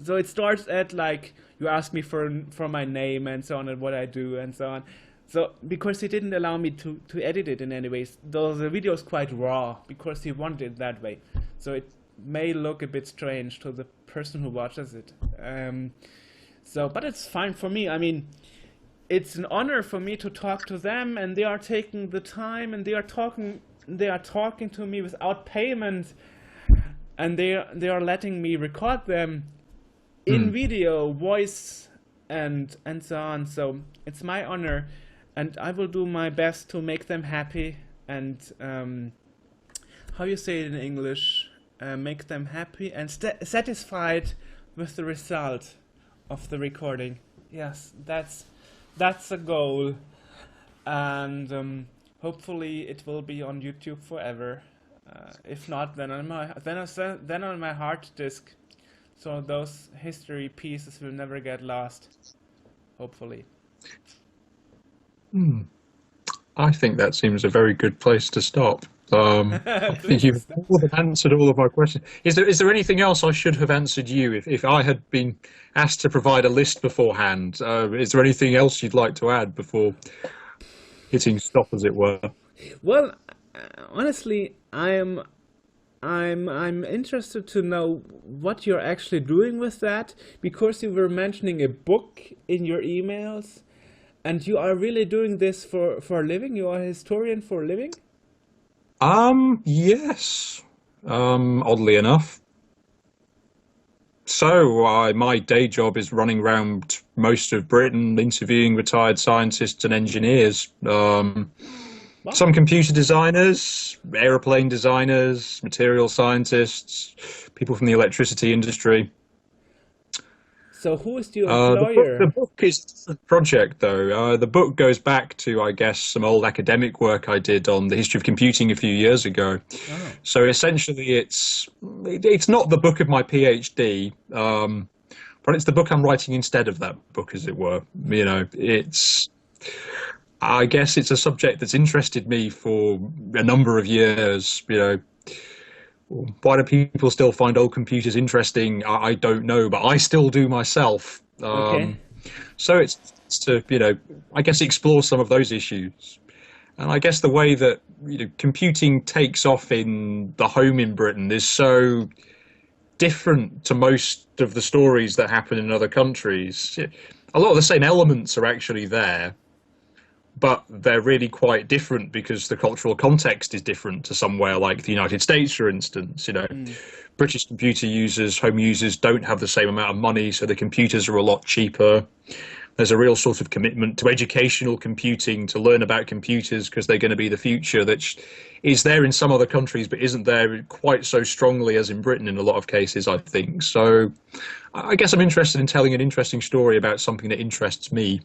So it starts at like, you ask me for my name and so on and what I do and so on. So because he didn't allow me to edit it in any ways, though the video is quite raw because he wanted it that way. So it may look a bit strange to the person who watches it. But it's fine for me. I mean, it's an honor for me to talk to them, and they are taking the time, and they are talking to me without payment, and they are letting me record them in video, voice, and so on. So it's my honor, and I will do my best to make them happy and how you say it in English, make them happy and satisfied with the result of the recording. Yes, that's a goal, and hopefully it will be on YouTube forever. If not, then on my hard disk, so those history pieces will never get lost. Hopefully. I think that seems a very good place to stop. I think you've answered all of my questions. Is there anything else I should have answered you if I had been asked to provide a list beforehand? Is there anything else you'd like to add before hitting stop, as it were? Well, honestly, I'm interested to know what you're actually doing with that, because you were mentioning a book in your emails, and you are really doing this for a living? You are a historian for a living? Yes. Oddly enough. So my day job is running around most of Britain, interviewing retired scientists and engineers. Some computer designers, aeroplane designers, material scientists, people from the electricity industry. So who is your employer? The book is a project, though. The book goes back to, I guess, some old academic work I did on the history of computing a few years ago. Oh. So essentially, it's not the book of my PhD, but it's the book I'm writing instead of that book, as it were. You know, I guess it's a subject that's interested me for a number of years. You know, why do people still find old computers interesting? I don't know, but I still do myself. Okay. So it's to, you know, I guess explore some of those issues. And I guess the way that, you know, computing takes off in the home in Britain is so different to most of the stories that happen in other countries. A lot of the same elements are actually there, but they're really quite different because the cultural context is different to somewhere like the United States, for instance. You know, British computer users, home users, don't have the same amount of money, so the computers are a lot cheaper. There's a real sort of commitment to educational computing, to learn about computers because they're going to be the future, that is there in some other countries but isn't there quite so strongly as in Britain in a lot of cases, I think. So I guess I'm interested in telling an interesting story about something that interests me.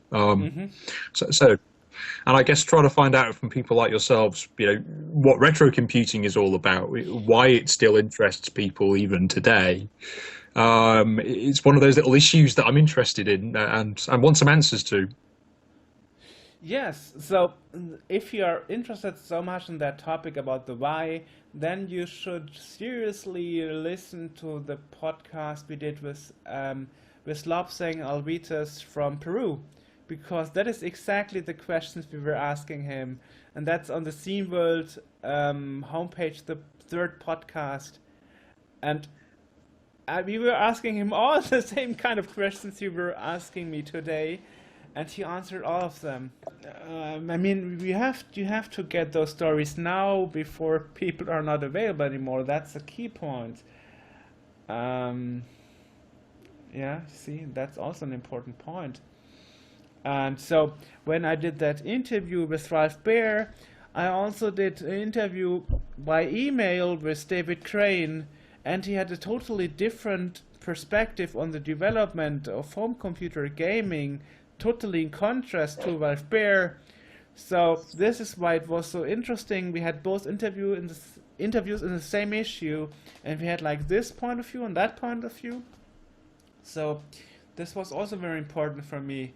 And I guess try to find out from people like yourselves, you know, what retro computing is all about, why it still interests people even today. It's one of those little issues that I'm interested in and want some answers to. Yes, so if you are interested so much in that topic about the why, then you should seriously listen to the podcast we did with Lobsang Alvitas from Peru, because that is exactly the questions we were asking him, and that's on the Scene World homepage, the third podcast, and we were asking him all the same kind of questions you were asking me today, and he answered all of them. I mean, you have to get those stories now before people are not available anymore. That's the key point. Um, yeah, see, that's also an important point. And so when I did that interview with Ralph Baer, I also did an interview by email with David Crane, and he had a totally different perspective on the development of home computer gaming, totally in contrast to Ralph Baer. So this is why it was so interesting. We had both interviews in the same issue, and we had like this point of view and that point of view. So this was also very important for me.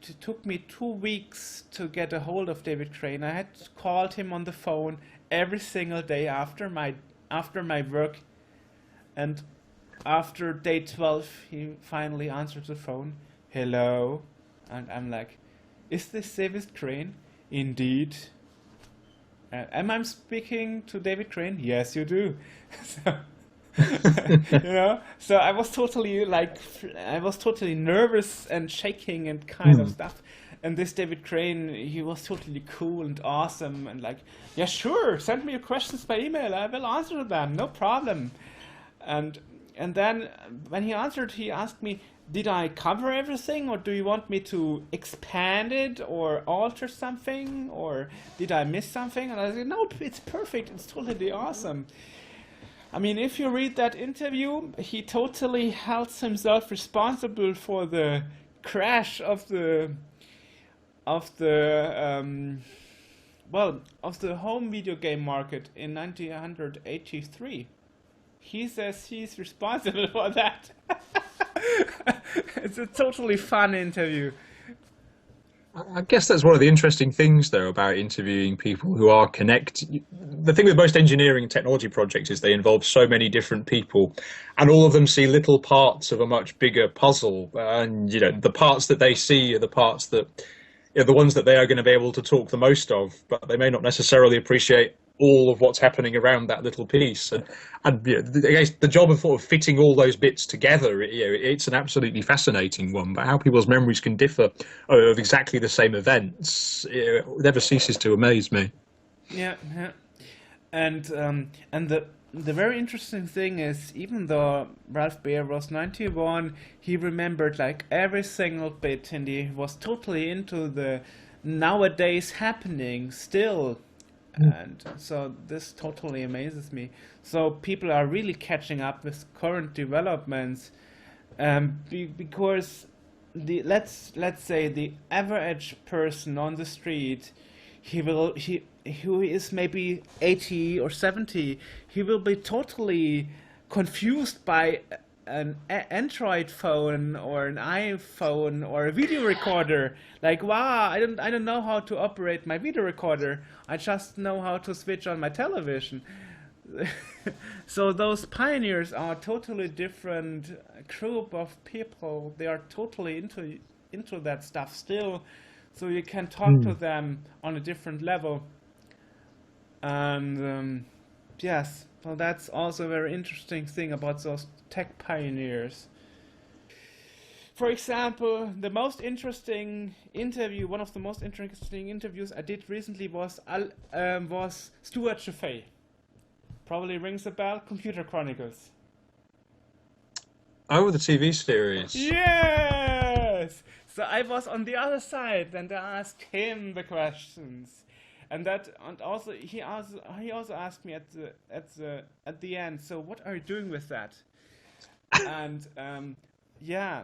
It took me 2 weeks to get a hold of David Crane. I had called him on the phone every single day after my work, and after day 12 he finally answered the phone. Hello, and I'm like, is this David Crane? Indeed. Am I speaking to David Crane? Yes, you do. So, so I was totally nervous and shaking and kind of Hmm. stuff. And this David Crane, he was totally cool and awesome and like, yeah, sure, send me your questions by email. I will answer them, no problem. And and then when he answered, he asked me, "Did I cover everything, or do you want me to expand it or alter something, or did I miss something?" And I said, "No, it's perfect. It's totally awesome." I mean, if you read that interview, he totally held himself responsible for the crash of the of the home video game market in 1983. He says he's responsible for that. It's a totally fun interview. I guess that's one of the interesting things, though, about interviewing people who are connected. The thing with most engineering and technology projects is they involve so many different people, and all of them see little parts of a much bigger puzzle. And the parts that they see are the parts that, the ones that they are going to be able to talk the most of, but they may not necessarily appreciate all of what's happening around that little piece. And I guess the job of sort of fitting all those bits together, it's an absolutely fascinating one. But how people's memories can differ of exactly the same events, never ceases to amaze me. Yeah, yeah. And the very interesting thing is, even though Ralph Baer was 91, he remembered like every single bit, and he was totally into the nowadays happening still. And so this totally amazes me. So people are really catching up with current developments, because the let's say the average person on the street, he who is maybe 80 or 70, he will be totally confused by an Android phone or an iPhone or a video recorder. Like, wow, I don't know how to operate my video recorder. I just know how to switch on my television. So those pioneers are a totally different group of people. They are totally into that stuff still. So you can talk to Hmm. them on a different level. And yes, well, that's also a very interesting thing about those tech pioneers. For example, the most interesting interview, one of the most interesting interviews I did recently was Stuart Chaffee. Probably rings a bell. Computer Chronicles. Oh, the TV series. Yes. So I was on the other side, and I asked him the questions, and also he also asked me at the end. So what are you doing with that? And yeah,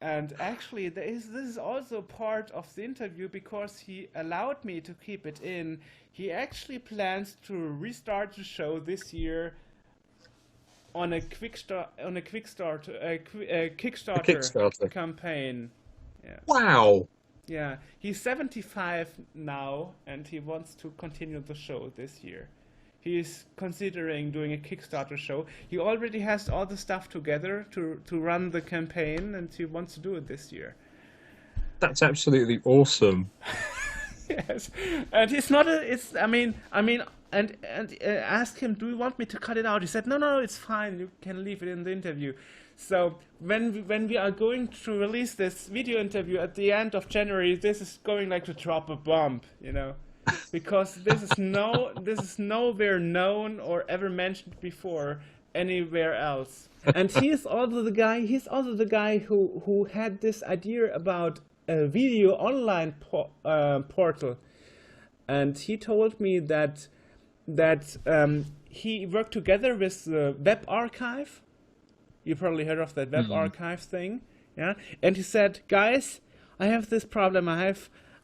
and actually this is also part of the interview because he allowed me to keep it in. He actually plans to restart the show this year on a The Kickstarter Kickstarter. campaign. Yes. Wow. Yeah, he's 75 now, and he wants to continue the show this year. He's considering doing a Kickstarter show. He already has all the stuff together to run the campaign, and he wants to do it this year. That's absolutely awesome. Yes, and he's not a. It's. And asked him, "Do you want me to cut it out?" He said, "No, no, it's fine. You can leave it in the interview." So when we are going to release this video interview at the end of January, this is going like to drop a bomb, you know, because this is nowhere known or ever mentioned before anywhere else. And he's also the guy. He's also the guy who had this idea about a video online portal, and he told me that he worked together with the Web Archive. You probably heard of that Web Archive thing, yeah. And he said, "Guys, I have this problem. I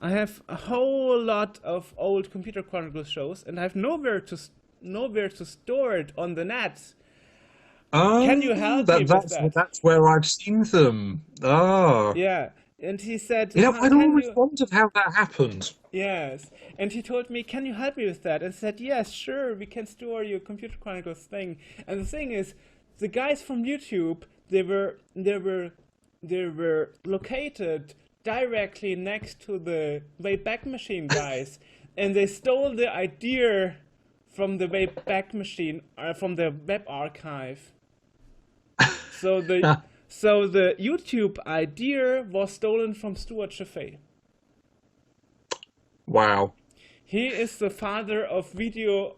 have a whole lot of old Computer Chronicles shows, and I have nowhere to store it on the net. Can you help me with that?" That's where I've seen them. Ah. Yeah. And he said, Yeah, I'd always wondered how that happened. Yes. And he told me, "Can you help me with that?" And I said, "Yes, sure, we can store your Computer Chronicles thing." And the thing is, the guys from YouTube, they were located directly next to the Wayback Machine guys, and they stole the idea from the Wayback Machine, from the Web Archive. So the YouTube idea was stolen from Stuart Chaffee. Wow. He is the father of video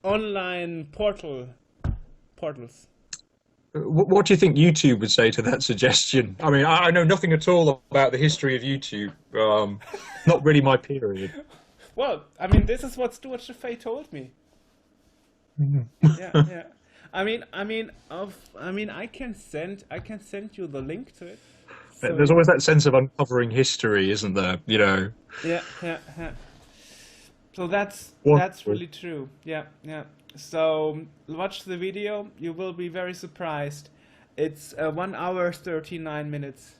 online portals. What do you think YouTube would say to that suggestion? I mean, I know nothing at all about the history of YouTube. Not really my period. Well, I mean, this is what Stuart Chaffee told me. Yeah, yeah. I can send you the link to it. So, There's always that sense of uncovering history, isn't there? You know. Yeah, yeah, yeah. So that's really true. Yeah, yeah. So watch the video. You will be very surprised. It's 1 hour 39 minutes.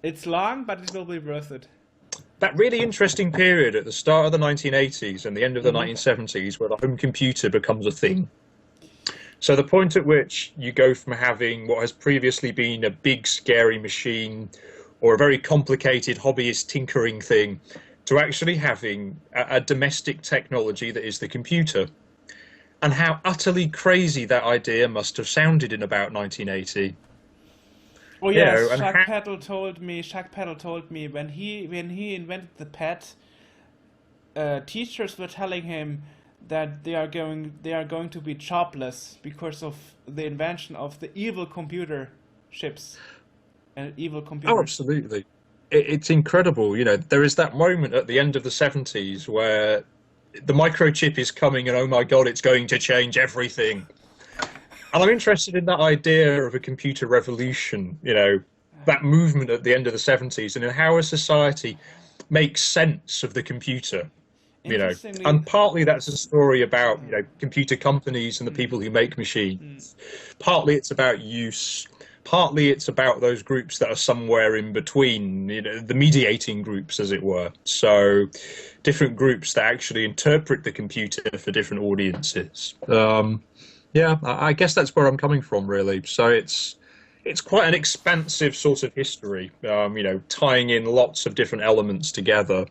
It's long, but it will be worth it. That really interesting period at the start of the 1980s and the end of the 1970s, where the home computer becomes a thing. So the point at which you go from having what has previously been a big, scary machine or a very complicated hobbyist tinkering thing to actually having a domestic technology that is the computer. And how utterly crazy that idea must have sounded in about 1980. Oh yes, Jacques Peddle told me when he invented the pad, teachers were telling him that they are going to be jobless because of the invention of the evil computer chips and evil computers. Oh, absolutely. It's incredible. You know, there is that moment at the end of the 70s where the microchip is coming and oh my God, it's going to change everything. And I'm interested in that idea of a computer revolution, you know, that movement at the end of the 70s and in how a society makes sense of the computer. You know, and partly that's a story about, you know, computer companies and the people who make machines. Partly it's about use. Partly it's about those groups that are somewhere in between, you know, the mediating groups, as it were. So different groups that actually interpret the computer for different audiences. Yeah, I guess that's where I'm coming from, really. So it's quite an expansive sort of history, you know, tying in lots of different elements together.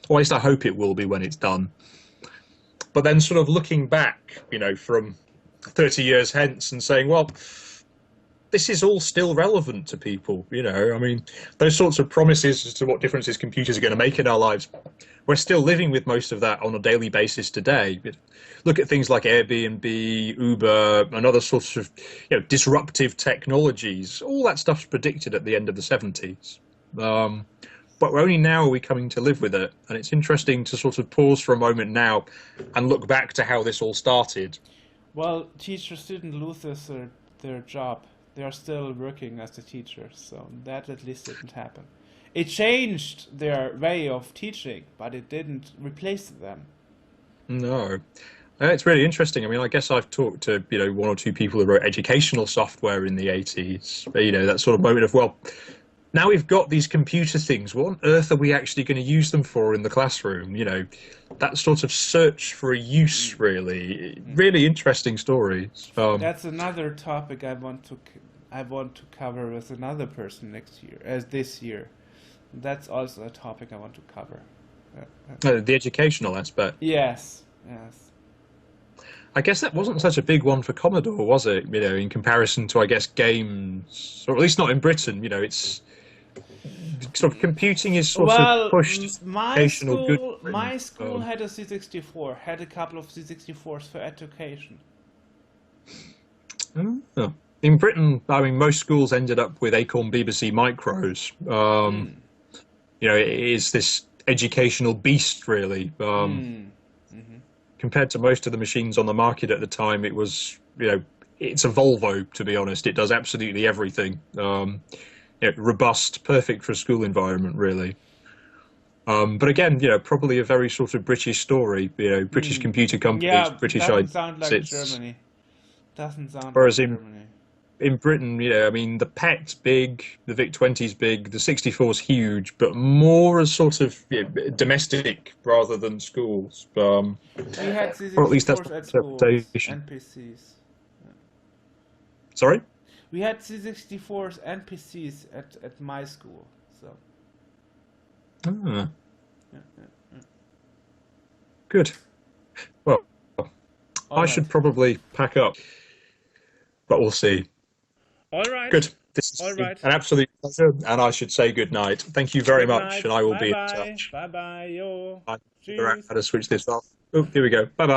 Or at least I hope it will be when it's done. But then sort of looking back, you know, from 30 years hence and saying, well, this is all still relevant to people, you know. I mean, those sorts of promises as to what differences computers are going to make in our lives, we're still living with most of that on a daily basis today. Look at things like Airbnb, Uber, and other sorts of, you know, disruptive technologies. All that stuff's predicted at the end of the 70s. But only now are we coming to live with it. And it's interesting to sort of pause for a moment now and look back to how this all started. Well, teachers didn't lose their job. They are still working as the teachers, so that at least didn't happen. It changed their way of teaching, but it didn't replace them. No. It's really interesting. I mean, I guess I've talked to, you know, 1 or 2 people who wrote educational software in the 80s. You know, that sort of moment of, well, now we've got these computer things. What on earth are we actually going to use them for in the classroom? You know, that sort of search for a use, really, really interesting stories. That's another topic I want to cover with another person next year, as this year. That's also a topic I want to cover. The educational aspect. Yes, yes. I guess that wasn't such a big one for Commodore, was it? You know, in comparison to, I guess, games, or at least not in Britain. You know, it's sort of computing is sort of pushed educational good. My school had a C64, had a couple of C64s for education. Oh. In Britain, I mean, most schools ended up with Acorn BBC Micros. You know, it is this educational beast, really. Compared to most of the machines on the market at the time, it was, you know, it's a Volvo, to be honest. It does absolutely everything. You know, robust, perfect for a school environment, really. But again, you know, probably a very sort of British story. You know, British computer companies, British doesn't sound like Germany. Doesn't sound whereas like Germany. In Britain, you know, I mean, the PET's big, the VIC-20's big, the 64's huge, but more as sort of domestic rather than schools. We had C64s or at least that's at schools and PCs. Yeah. Sorry? We had C64s and PCs at my school. So. Ah. Good. Well, I should probably pack up, but we'll see. All right. Good. This is an absolute pleasure, and I should say good night. Thank you very much, and I will be in touch. Bye bye. Yo. I figure out how to switch this off. Oh, here we go. Bye bye.